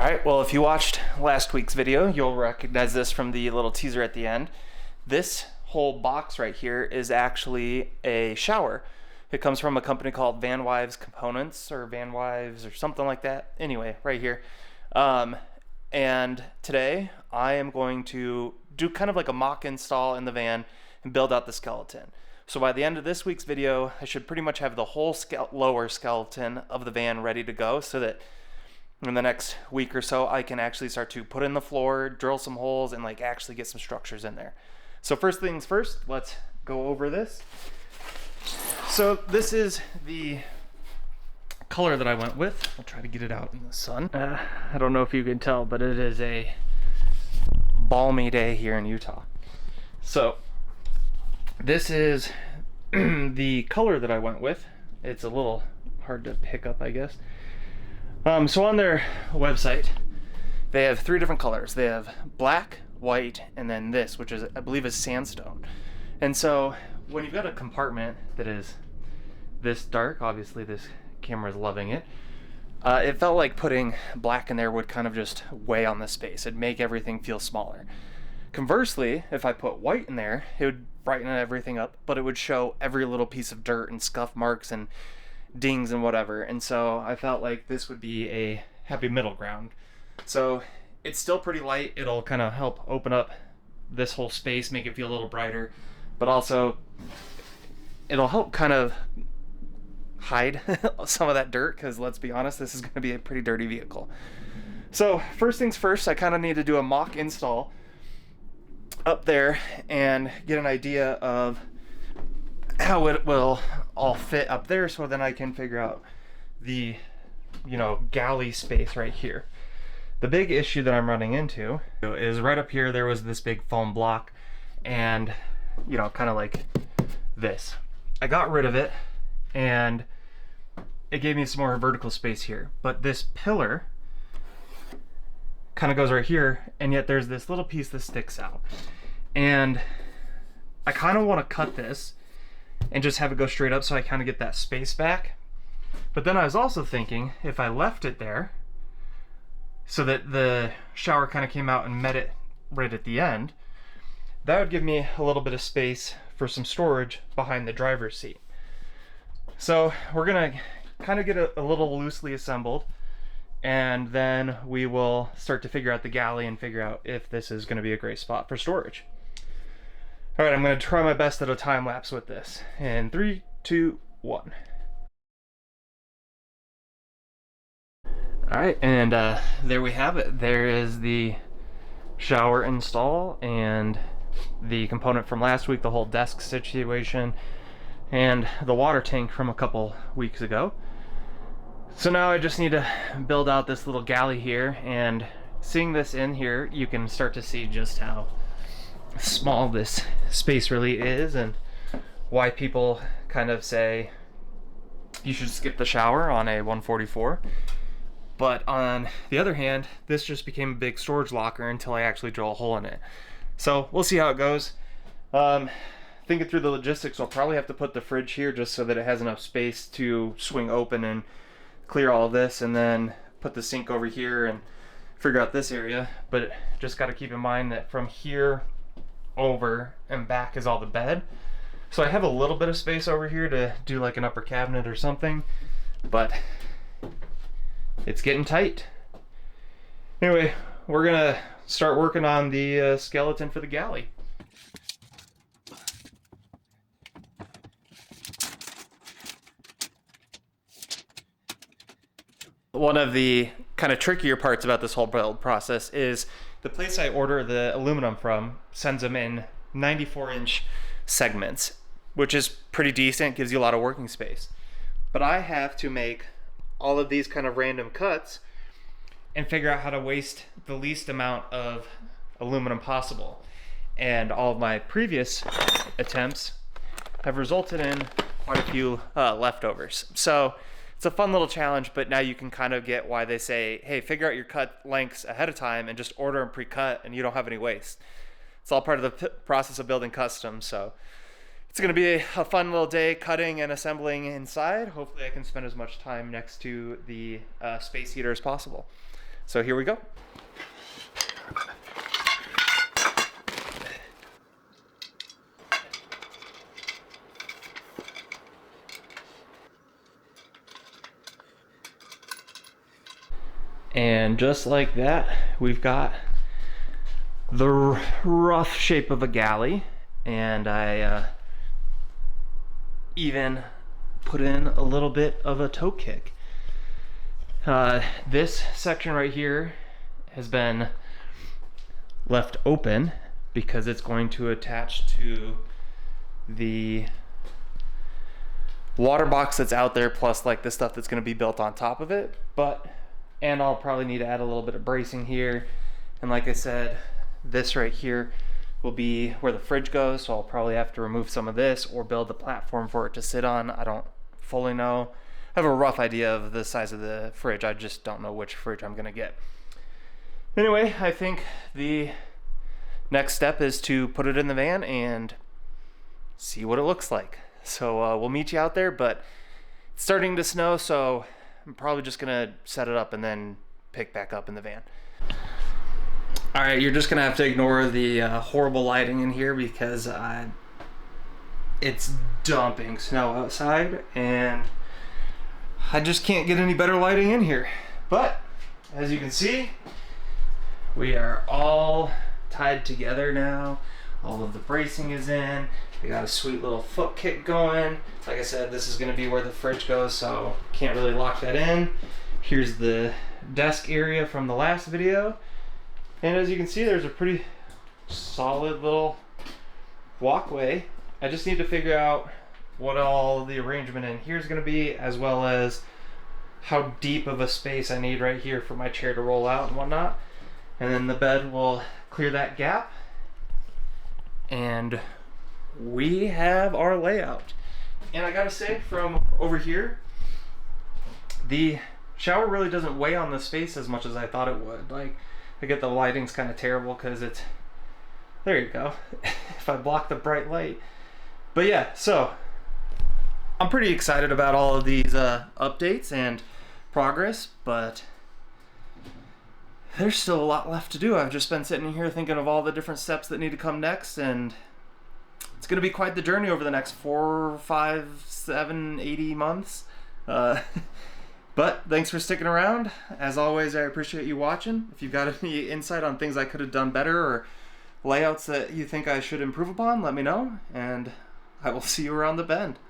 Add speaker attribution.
Speaker 1: Alright, well if you watched last week's video, you'll recognize this from the little teaser at the end. This whole box right here is actually a shower. It comes from a company called Van Wives Components, or Van Wives, or something like that. Anyway, right here. And today I am going to do kind of like a mock install in the van and build out the skeleton. So by the end of this week's video, I should pretty much have the whole lower skeleton of the van ready to go, so that in the next week or so I can actually start to put in the floor, drill some holes, and like actually get some structures in there. So first things first, let's go over this. So this is the color that I went with. I'll try to get it out in the sun. I don't know if you can tell, but it is a balmy day here in Utah. So this is the color that I went with. It's a little hard to pick up, I guess. So on their website, they have 3 different colors. They have black, white, and then this, which is, I believe, is sandstone. And so when you've got a compartment that is this dark, obviously this camera is loving it, it felt like putting black in there would kind of just weigh on the space. It'd make everything feel smaller. Conversely, if I put white in there, it would brighten everything up, but it would show every little piece of dirt and scuff marks and dings and whatever. And so I felt like this would be a happy middle ground. So it's still pretty light. It'll kind of help open up this whole space, make it feel a little brighter, but also it'll help kind of hide some of that dirt, because let's be honest, this is going to be a pretty dirty vehicle. So first things first, I kind of need to do a mock install up there and get an idea of how it will all fit up there, so then I can figure out the, galley space right here. The big issue that I'm running into is right up here there was this big foam block, and kind of like this. I got rid of it and it gave me some more vertical space here, but this pillar kind of goes right here, and yet there's this little piece that sticks out, and I kind of want to cut this and just have it go straight up so I kind of get that space back. But then I was also thinking, if I left it there so that the shower kind of came out and met it right at the end, that would give me a little bit of space for some storage behind the driver's seat. So we're gonna kind of get a little loosely assembled, and then we will start to figure out the galley and figure out if this is going to be a great spot for storage. All right, I'm going to try my best at a time lapse with this. In 3, 2, 1. All right, and there we have it. There is the shower install and the component from last week, the whole desk situation, and the water tank from a couple weeks ago. So now I just need to build out this little galley here, and seeing this in here, you can start to see just how small this space really is, and why people kind of say you should skip the shower on a 144. But on the other hand, this just became a big storage locker until I actually drill a hole in it. So we'll see how it goes. Thinking through the logistics, I'll probably have to put the fridge here just so that it has enough space to swing open and clear all of this, and then put the sink over here and figure out this area. But just got to keep in mind that from here over and back is all the bed, so I have a little bit of space over here to do like an upper cabinet or something, but it's getting tight. Anyway, we're gonna start working on the skeleton for the galley. One of the kind of trickier parts about this whole build process is the place I order the aluminum from sends them in 94-inch segments, which is pretty decent, gives you a lot of working space. But I have to make all of these kind of random cuts and figure out how to waste the least amount of aluminum possible. And all of my previous attempts have resulted in quite a few leftovers. So it's a fun little challenge, but now you can kind of get why they say, hey, figure out your cut lengths ahead of time and just order them pre-cut, and you don't have any waste. It's all part of the process of building custom. So it's going to be a fun little day cutting and assembling inside. Hopefully I can spend as much time next to the space heater as possible. So here we go. And just like that, we've got the rough shape of a galley, and I even put in a little bit of a toe kick. This section right here has been left open because it's going to attach to the water box that's out there, plus like the stuff that's going to be built on top of it. And I'll probably need to add a little bit of bracing here. And like I said, this right here will be where the fridge goes, so I'll probably have to remove some of this or build the platform for it to sit on. I don't fully know. I have a rough idea of the size of the fridge. I just don't know which fridge I'm gonna get. Anyway, I think the next step is to put it in the van and see what it looks like. So we'll meet you out there, but it's starting to snow, so I'm probably just gonna set it up and then pick back up in the van. All right, you're just gonna have to ignore the horrible lighting in here because it's dumping snow outside and I just can't get any better lighting in here. But as you can see, we are all tied together now. All of the bracing is in. We got a sweet little foot kick going. Like I said, this is gonna be where the fridge goes, so can't really lock that in. Here's the desk area from the last video. And as you can see, there's a pretty solid little walkway. I just need to figure out what all the arrangement in here is gonna be, as well as how deep of a space I need right here for my chair to roll out and whatnot. And then the bed will clear that gap. And we have our layout. And I gotta say, from over here, the shower really doesn't weigh on the space as much as I thought it would. Like, I get the lighting's kind of terrible because it's, there you go, if I block the bright light. But yeah, so I'm pretty excited about all of these updates and progress, but there's still a lot left to do. I've just been sitting here thinking of all the different steps that need to come next, and it's going to be quite the journey over the next 4, 5, 7, 80 months. But thanks for sticking around. As always, I appreciate you watching. If you've got any insight on things I could have done better or layouts that you think I should improve upon, let me know, and I will see you around the bend.